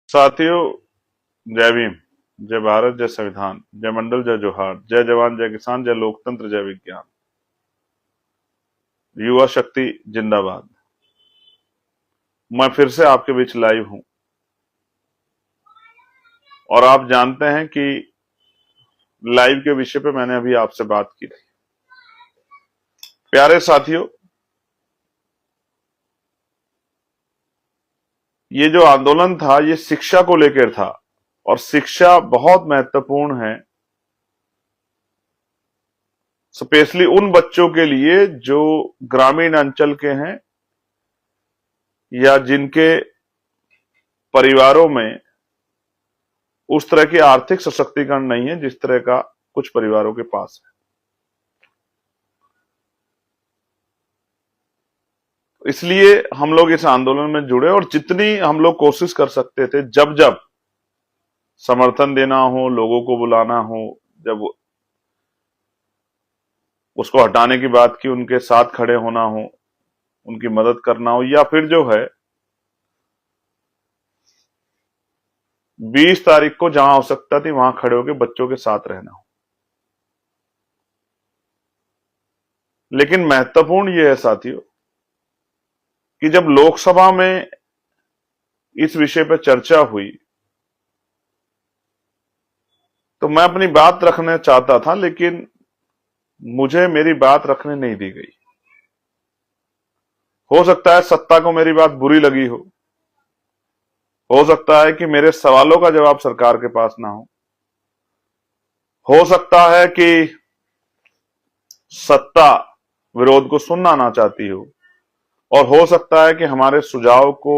साथियों, जय भीम, जय भारत, जय संविधान, जय मंडल, जय जोहार, जय जवान, जय किसान, जय लोकतंत्र, जय विज्ञान। युवा शक्ति जिंदाबाद। मैं फिर से आपके बीच लाइव हूं और आप जानते हैं कि लाइव के विषय पे मैंने अभी आपसे बात की थी। प्यारे साथियों, ये जो आंदोलन था ये शिक्षा को लेकर था और शिक्षा बहुत महत्वपूर्ण है, स्पेशली उन बच्चों के लिए जो ग्रामीण अंचल के हैं या जिनके परिवारों में उस तरह की आर्थिक सशक्तिकरण नहीं है जिस तरह का कुछ परिवारों के पास है। इसलिए हम लोग इस आंदोलन में जुड़े और जितनी हम लोग कोशिश कर सकते थे, जब जब समर्थन देना हो, लोगों को बुलाना हो, जब उसको हटाने की बात की, उनके साथ खड़े होना हो, उनकी मदद करना हो, या फिर जो है 20 तारीख को जहां आवश्यकता थी वहां खड़े होकर बच्चों के साथ रहना हो। लेकिन महत्वपूर्ण यह है साथियों कि जब लोकसभा में इस विषय पर चर्चा हुई तो मैं अपनी बात रखना चाहता था, लेकिन मुझे मेरी बात रखने नहीं दी गई। हो सकता है सत्ता को मेरी बात बुरी लगी हो सकता है कि मेरे सवालों का जवाब सरकार के पास ना हो सकता है कि सत्ता विरोध को सुनना ना चाहती हो, और हो सकता है कि हमारे सुझाव को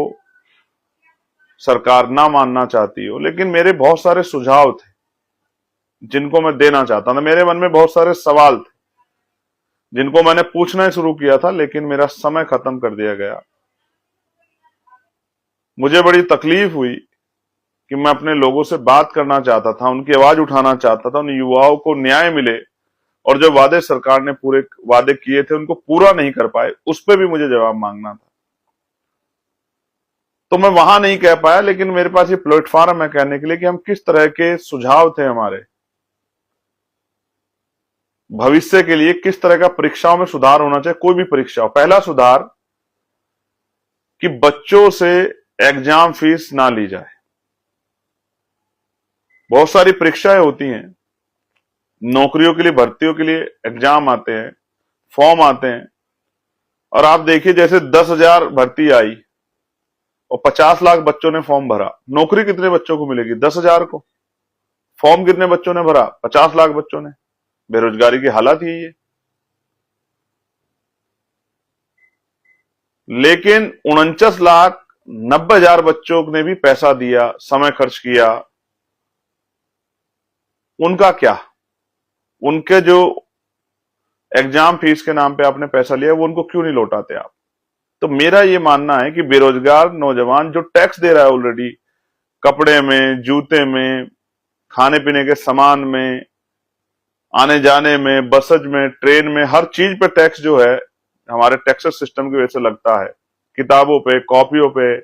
सरकार ना मानना चाहती हो। लेकिन मेरे बहुत सारे सुझाव थे जिनको मैं देना चाहता था। मेरे मन में बहुत सारे सवाल थे जिनको मैंने पूछना ही शुरू किया था, लेकिन मेरा समय खत्म कर दिया गया। मुझे बड़ी तकलीफ हुई कि मैं अपने लोगों से बात करना चाहता था, उनकी आवाज उठाना चाहता था, उन युवाओं को न्याय मिले, और जो वादे सरकार ने पूरे वादे किए थे उनको पूरा नहीं कर पाए, उस पर भी मुझे जवाब मांगना था। तो मैं वहां नहीं कह पाया, लेकिन मेरे पास ये प्लेटफॉर्म है कहने के लिए कि हम किस तरह के सुझाव थे हमारे भविष्य के लिए, किस तरह का परीक्षाओं में सुधार होना चाहिए। कोई भी परीक्षा हो, पहला सुधार कि बच्चों से एग्जाम फीस ना ली जाए। बहुत सारी परीक्षाएं होती हैं, नौकरियों के लिए, भर्तियों के लिए एग्जाम आते हैं, फॉर्म आते हैं, और आप देखिए जैसे 10,000 भर्ती आई और 50 लाख बच्चों ने फॉर्म भरा, नौकरी कितने बच्चों को मिलेगी? 10,000 को। फॉर्म कितने बच्चों ने भरा? 50 लाख बच्चों ने। बेरोजगारी की हालत ही है। लेकिन 49,90,000 बच्चों ने भी पैसा दिया, समय खर्च किया। उनका क्या? उनके जो एग्जाम फीस के नाम पे आपने पैसा लिया वो उनको क्यों नहीं लौटाते आप? तो मेरा ये मानना है कि बेरोजगार नौजवान जो टैक्स दे रहा है ऑलरेडी, कपड़े में, जूते में, खाने पीने के सामान में, आने जाने में, बसज में, ट्रेन में, हर चीज पे टैक्स जो है हमारे टैक्सेस सिस्टम की वजह से लगता है, किताबों पे, कॉपियों पे,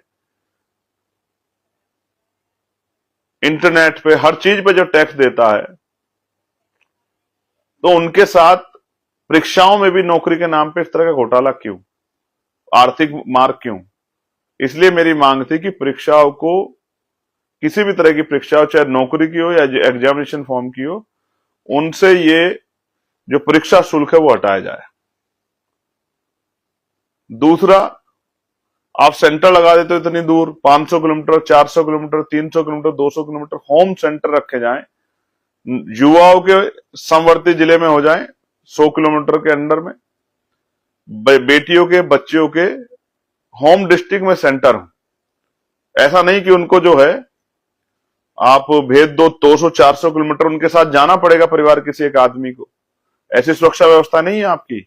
इंटरनेट पे, हर चीज पे जो टैक्स देता है, तो उनके साथ परीक्षाओं में भी नौकरी के नाम पे इस तरह का घोटाला क्यों? आर्थिक मार क्यों? इसलिए मेरी मांग थी कि परीक्षाओं को, किसी भी तरह की परीक्षा हो, चाहे नौकरी की हो या एग्जामिनेशन फॉर्म की हो, उनसे ये जो परीक्षा शुल्क है वो हटाया जाए। दूसरा, आप सेंटर लगा देते हो इतनी दूर, 500 kilometre, 400 kilometre, 300 kilometre, 200 kilometre, home centre रखे जाएं, युवाओं के समवर्ती जिले में हो जाएं, 100 किलोमीटर के अंडर में, बेटियों के, बच्चियों के होम डिस्ट्रिक्ट में सेंटर हो। ऐसा नहीं कि उनको जो है आप भेज दो 200-400 किलोमीटर, उनके साथ जाना पड़ेगा परिवार किसी एक आदमी को। ऐसी सुरक्षा व्यवस्था नहीं है आपकी।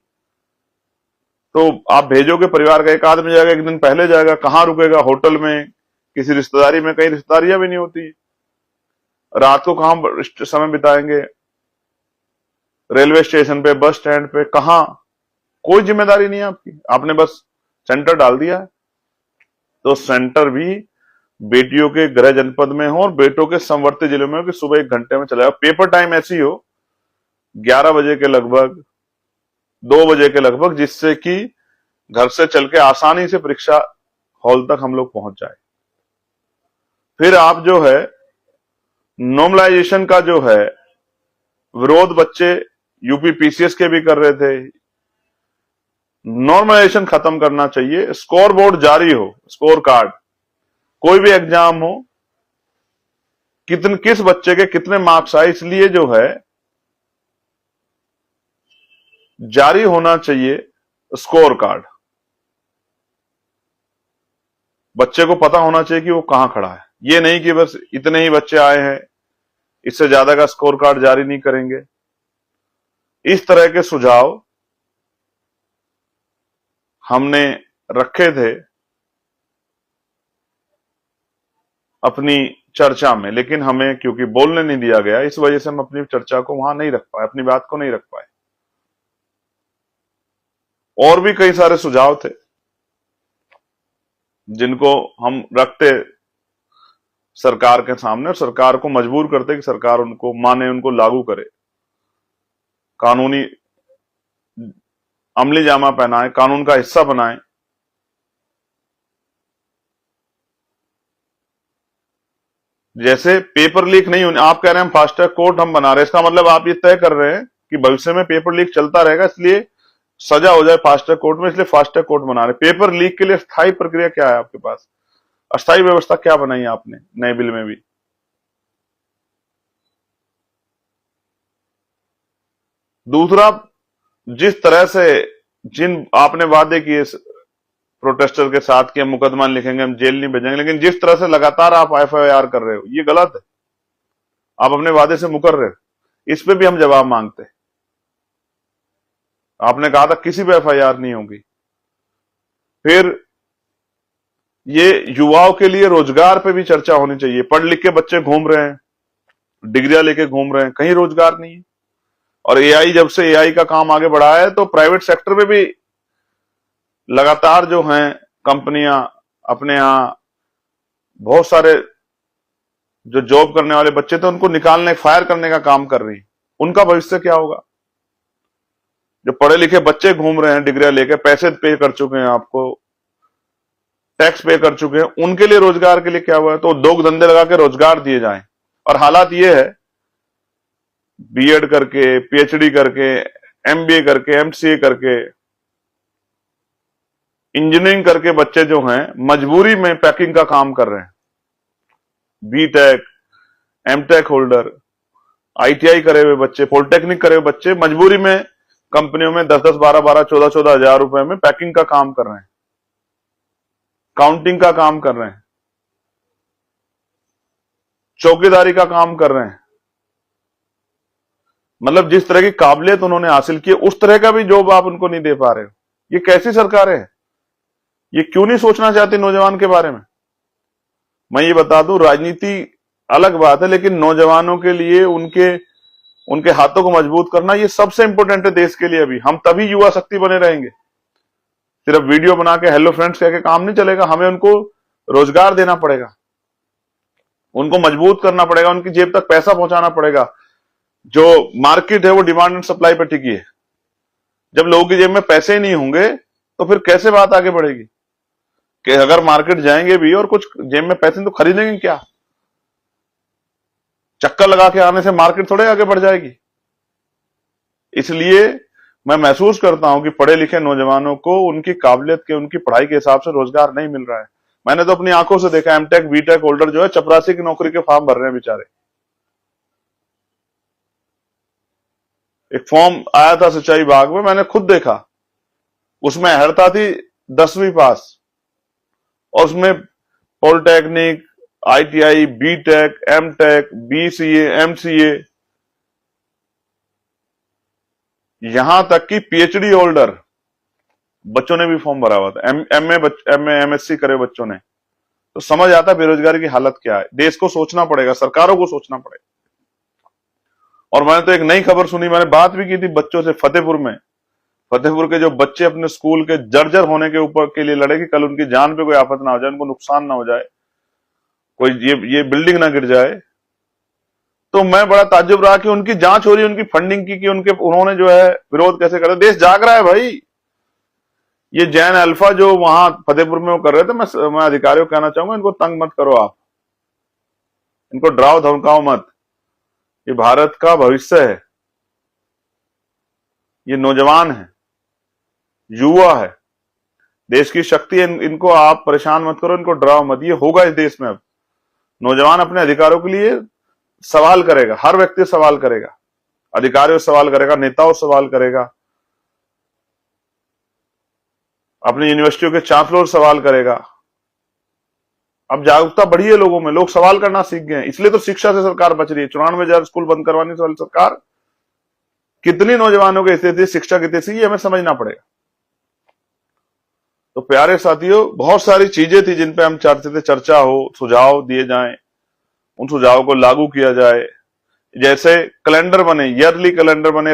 तो आप भेजोगे, परिवार का एक आदमी जाएगा, एक दिन पहले जाएगा, कहां रुकेगा? होटल में, किसी रिश्तेदारी में। कहीं रिश्तेदारियां भी नहीं होती, रात को कहां समय बिताएंगे? रेलवे स्टेशन पे, बस स्टैंड पे, कहां? कोई जिम्मेदारी नहीं है आपकी, आपने बस सेंटर डाल दिया है। तो सेंटर भी बेटियों के गृह जनपद में हो और बेटों के समवर्ती जिलों में हो कि सुबह 1 घंटे में चला जाए। पेपर टाइम ऐसी हो 11 बजे के लगभग, 2 बजे के लगभग, जिससे कि घर से चल के आसानी से परीक्षा हॉल तक हम लोग पहुंच जाए। फिर आप जो है नॉर्मलाइजेशन का जो है विरोध बच्चे यूपी पीसीएस के भी कर रहे थे, नॉर्मलाइजेशन खत्म करना चाहिए। स्कोर बोर्ड जारी हो, स्कोर कार्ड, कोई भी एग्जाम हो, किस बच्चे के कितने मार्क्स आए, इसलिए जो है जारी होना चाहिए स्कोर कार्ड। बच्चे को पता होना चाहिए कि वो कहां खड़ा है। ये नहीं कि बस इतने ही बच्चे आए हैं, इससे ज्यादा का स्कोर कार्ड जारी नहीं करेंगे। इस तरह के सुझाव हमने रखे थे अपनी चर्चा में, लेकिन हमें क्योंकि बोलने नहीं दिया गया, इस वजह से हम अपनी चर्चा को वहां नहीं रख पाए, अपनी बात को नहीं रख पाए। और भी कई सारे सुझाव थे जिनको हम रखते सरकार के सामने और सरकार को मजबूर करते कि सरकार उनको माने, उनको लागू करे, कानूनी अमली जामा पहनाए, कानून का हिस्सा बनाए। जैसे पेपर लीक नहीं होने, आप कह रहे हैं हम फास्ट ट्रैक कोर्ट हम बना रहे हैं, इसका मतलब आप ये तय कर रहे हैं कि भविष्य में पेपर लीक चलता रहेगा, इसलिए सजा हो जाए फास्ट ट्रैक कोर्ट में, इसलिए फास्ट ट्रैक कोर्ट बना रहे। पेपर लीक के लिए स्थायी प्रक्रिया क्या है आपके पास? अस्थायी व्यवस्था क्या बनाई है आपने नए बिल में भी? दूसरा, जिस तरह से जिन आपने वादे किए प्रोटेस्टर के साथ कि हम मुकदमा लिखेंगे, हम जेल नहीं भेजेंगे, लेकिन जिस तरह से लगातार आप एफआईआर कर रहे हो, ये गलत है। आप अपने वादे से मुकर रहे हो, इस पे भी हम जवाब मांगते हैं। आपने कहा था किसी पे एफआईआर नहीं होगी। फिर ये युवाओं के लिए रोजगार पे भी चर्चा होनी चाहिए। पढ़ लिख के बच्चे घूम रहे हैं, डिग्रियां लेके घूम रहे हैं, कहीं रोजगार नहीं है। और एआई, जब से एआई का काम आगे बढ़ा है, तो प्राइवेट सेक्टर में भी लगातार जो हैं कंपनियां अपने यहां बहुत सारे जो जॉब करने वाले बच्चे थे उनको निकालने, फायर करने का काम कर रही। उनका भविष्य क्या होगा? जो पढ़े लिखे बच्चे घूम रहे हैं डिग्रियां लेके, पैसे पे कर चुके हैं, आपको टैक्स पे कर चुके हैं, उनके लिए रोजगार के लिए क्या हुआ है? तो उद्योग धंधे लगा के रोजगार दिए जाएं। और हालात ये है, बीएड करके, पीएचडी करके, एमबीए करके, एमसीए करके, इंजीनियरिंग करके बच्चे जो हैं मजबूरी में पैकिंग का काम कर रहे हैं। बीटेक, एमटेक होल्डर, आईटीआई करे हुए बच्चे, पॉलिटेक्निक करे हुए बच्चे मजबूरी में कंपनियों में 10-10, 12-12, 14-14 हजार रुपए में पैकिंग का काम कर रहे हैं, काउंटिंग का काम कर रहे हैं, चौकीदारी का काम कर रहे हैं। मतलब जिस तरह की काबिलियत उन्होंने हासिल की, उस तरह का भी जॉब आप उनको नहीं दे पा रहे हो। ये कैसी सरकार है? ये क्यों नहीं सोचना चाहती नौजवान के बारे में? मैं ये बता दूं, राजनीति अलग बात है, लेकिन नौजवानों के लिए उनके हाथों को मजबूत करना ये सबसे इंपॉर्टेंट है देश के लिए। अभी हम तभी युवा शक्ति बने रहेंगे। सिर्फ वीडियो बना के हेलो फ्रेंड्स कह के काम नहीं चलेगा, हमें उनको रोजगार देना पड़ेगा, उनको मजबूत करना पड़ेगा, उनकी जेब तक पैसा पहुंचाना पड़ेगा। जो मार्केट है वो डिमांड एंड सप्लाई पर टिकी है। जब लोगों की जेब में पैसे ही नहीं होंगे तो फिर कैसे बात आगे बढ़ेगी? कि अगर मार्केट जाएंगे भी और कुछ जेब में पैसे तो खरीदेंगे क्या? चक्कर लगा के आने से मार्केट थोड़े आगे बढ़ जाएगी। इसलिए मैं महसूस करता हूं कि पढ़े लिखे नौजवानों को उनकी काबिलियत के, उनकी पढ़ाई के हिसाब से रोजगार नहीं मिल रहा है। मैंने तो अपनी आंखों से देखा, एमटेक बीटेक होल्डर जो है चपरासी की नौकरी के फॉर्म भर रहे हैं बेचारे। एक फॉर्म आया था सिंचाई विभाग में, मैंने खुद देखा, उसमें अहर्ता थी 10वीं पास, और उसमें polytechnic, ITI, BTech, MTech, BCA, MCA, यहां तक कि पीएचडी होल्डर बच्चों ने भी फॉर्म भरा हुआ था, एमए एमएससी करे बच्चों ने। तो समझ आता बेरोजगारी की हालत क्या है। देश को सोचना पड़ेगा, सरकारों को सोचना पड़ेगा। और मैंने तो एक नई खबर सुनी, मैंने बात भी की थी बच्चों से फतेहपुर में। फतेहपुर के जो बच्चे अपने स्कूल के जर्जर होने के ऊपर के लिए लड़े कि कल उनकी जान पे कोई आफत ना हो जाए, उनको नुकसान ना हो जाए। कोई ये बिल्डिंग ना गिर जाए। तो मैं बड़ा ताज्जुब रहा कि उनकी जांच हो रही है, उनकी फंडिंग की, कि उन्होंने जो है विरोध कैसे करा। देश जाग रहा है भाई। ये जैन अल्फा जो वहां फतेहपुर में वो कर रहे थे, मैं अधिकारियों को कहना चाहूंगा, इनको तंग मत करो आप, इनको डराओ धमकाओ मत। ये भारत का भविष्य है, ये नौजवान है, युवा है, देश की शक्ति है। इनको आप परेशान मत करो, इनको डराओ मत। ये होगा इस देश में। अब नौजवान अपने अधिकारों के लिए सवाल करेगा, हर व्यक्ति सवाल करेगा, अधिकारियों से सवाल करेगा, नेताओं से सवाल करेगा, अपनी यूनिवर्सिटियों के चांसलर सवाल करेगा। अब जागरूकता बढ़ी है लोगों में, लोग सवाल करना सीख गए हैं। इसलिए तो शिक्षा से सरकार बच रही है। 94,000 स्कूल बंद करवाने वाली सरकार कितनी नौजवानों की स्थिति, शिक्षा की स्थिति, ये हमें समझना पड़ेगा। तो प्यारे साथियों, बहुत सारी चीजें थी जिन पे हम चाहते थे चर्चा हो, सुझाव दिए जाएं, उन सुझावों को लागू किया जाए। जैसे कैलेंडर बने, ईयरली कैलेंडर बने,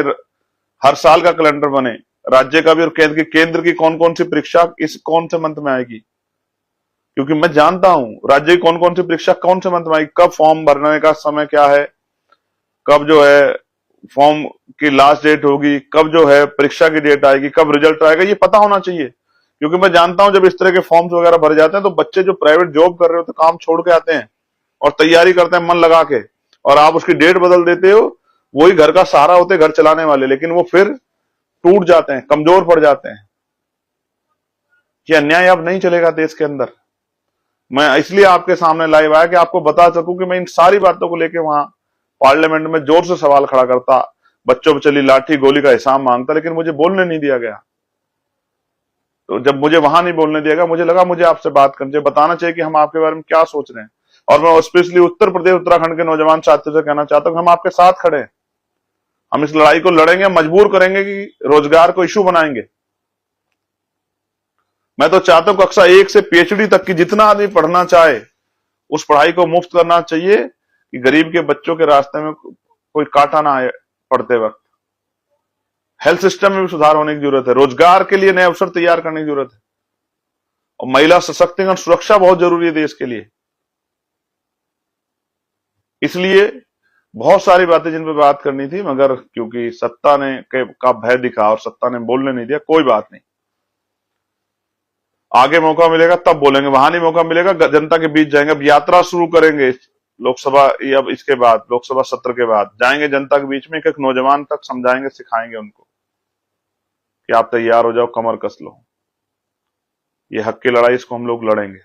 हर साल का कैलेंडर बने, राज्य का भी और केंद्र की कौन कौन सी परीक्षा इस कौन से मंथ में आएगी। क्योंकि मैं जानता हूं राज्य की कौन कौन सी परीक्षा कौन से मंथ में आएगी, कब फॉर्म भरने का समय क्या है, कब जो है फॉर्म की लास्ट डेट होगी, कब जो है परीक्षा की डेट आएगी, कब रिजल्ट आएगा, ये पता होना चाहिए। क्योंकि मैं जानता हूं जब इस तरह के फॉर्म्स वगैरह भरे जाते हैं तो बच्चे जो प्राइवेट जॉब कर रहे होते हैं, काम छोड़ के आते हैं और तैयारी करते हैं मन लगा के, और आप उसकी डेट बदल देते हो। वही घर का सहारा होते, घर चलाने वाले, लेकिन वो फिर टूट जाते हैं, कमजोर पड़ जाते हैं। ये अन्याय अब नहीं चलेगा देश के अंदर। मैं इसलिए आपके सामने लाइव आया कि आपको बता सकूं कि मैं इन सारी बातों को लेकर वहां पार्लियामेंट में जोर से सवाल खड़ा करता, बच्चों पर चली लाठी गोली का हिसाब मांगता, लेकिन मुझे बोलने नहीं दिया गया। तो जब मुझे वहां नहीं बोलने दिया गया, मुझे लगा मुझे आपसे बात करनी चाहिए, बताना चाहिए कि हम आपके बारे में क्या सोच रहे हैं। और मैं स्पेशली उत्तर प्रदेश उत्तराखंड के नौजवान साथियों से कहना चाहता हूं कि हम आपके साथ खड़े हैं। हम इस लड़ाई को लड़ेंगे, मजबूर करेंगे कि रोजगार को इशू बनाएंगे। मैं तो चाहता हूं कक्षा 1 से PhD तक की जितना आदमी पढ़ना चाहे उस पढ़ाई को मुफ्त करना चाहिए, कि गरीब के बच्चों के रास्ते में कोई कांटा ना आए पढ़ते वक्त। हेल्थ सिस्टम में भी सुधार होने की जरूरत है, रोजगार के लिए नए अवसर तैयार करने की जरूरत है, और महिला सशक्तिकरण सुरक्षा बहुत जरूरी है देश के लिए। इसलिए बहुत सारी बातें जिन पे बात करनी थी, मगर क्योंकि सत्ता ने का भय दिखा और सत्ता ने बोलने नहीं दिया, कोई बात नहीं, आगे मौका मिलेगा तब बोलेंगे। वहां नहीं मौका मिलेगा, जनता के बीच जाएंगे। अब यात्रा शुरू करेंगे लोकसभा, अब इसके बाद लोकसभा सत्र के बाद जाएंगे जनता के बीच में, एक एक नौजवान तक समझाएंगे, सिखाएंगे उनको कि आप तैयार हो जाओ, कमर कस लो, ये हक की लड़ाई, इसको हम लोग लड़ेंगे।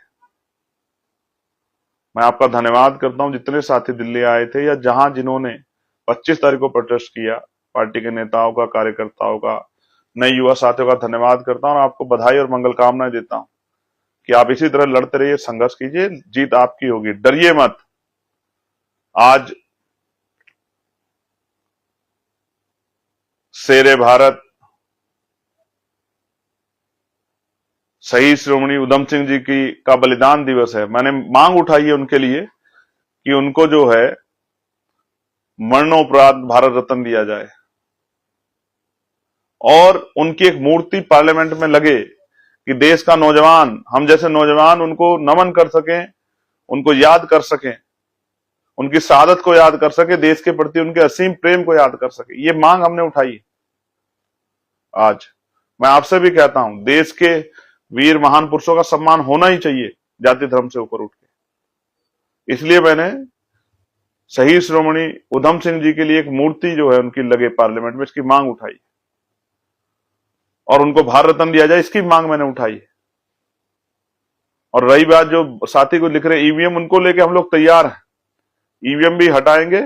मैं आपका धन्यवाद करता हूं जितने साथी दिल्ली आए थे, या जहां जिन्होंने 25 तारीख को प्रोटेस्ट किया, पार्टी के नेताओं का, कार्यकर्ताओं का, नए युवा साथियों का धन्यवाद करता हूं, और आपको बधाई और मंगल कामनाएं देता हूं कि आप इसी तरह लड़ते रहिए, संघर्ष कीजिए, जीत आपकी होगी, डरिए मत। आज शेरे भारत शहीद श्रोमणी उधम सिंह जी की का बलिदान दिवस है। मैंने मांग उठाई है उनके लिए कि उनको जो है मरणोपरांत भारत रत्न दिया जाए, और उनकी एक मूर्ति पार्लियामेंट में लगे कि देश का नौजवान, हम जैसे नौजवान उनको नमन कर सकें, उनको याद कर सकें, उनकी शहादत को याद कर सके, देश के प्रति उनके असीम प्रेम को याद कर सके। ये मांग हमने उठाई। आज मैं आपसे भी कहता हूं, देश के वीर महान पुरुषों का सम्मान होना ही चाहिए, जाति धर्म से ऊपर उठ के। इसलिए मैंने शहीद श्रोमणी उधम सिंह जी के लिए एक मूर्ति जो है उनकी लगे पार्लियामेंट में, इसकी मांग उठाई, और उनको भारत रत्न दिया जाए, इसकी मांग मैंने उठाई। और रही बात जो साथी को लिख रहे ईवीएम, उनको लेके हम लोग तैयार हैं। ईवीएम भी हटाएंगे,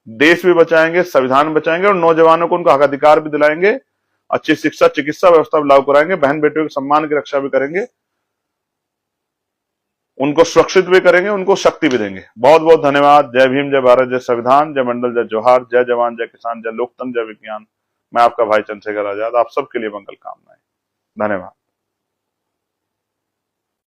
देश भी बचाएंगे, संविधान बचाएंगे, और नौजवानों को उनका हक अधिकार भी दिलाएंगे, अच्छी शिक्षा चिकित्सा व्यवस्था भी लागू कराएंगे, बहन बेटियों के सम्मान की रक्षा भी करेंगे, उनको सुरक्षित भी करेंगे, उनको शक्ति भी देंगे। बहुत बहुत धन्यवाद। जय भीम, जय भारत, जय संविधान, जय मंडल, जय जोहार, जय जवान, जय किसान, जय लोकतंत्र, जय विज्ञान। मैं आपका भाई चंद्रशेखर आजाद, आप सबके लिए मंगल कामनाएं। धन्यवाद।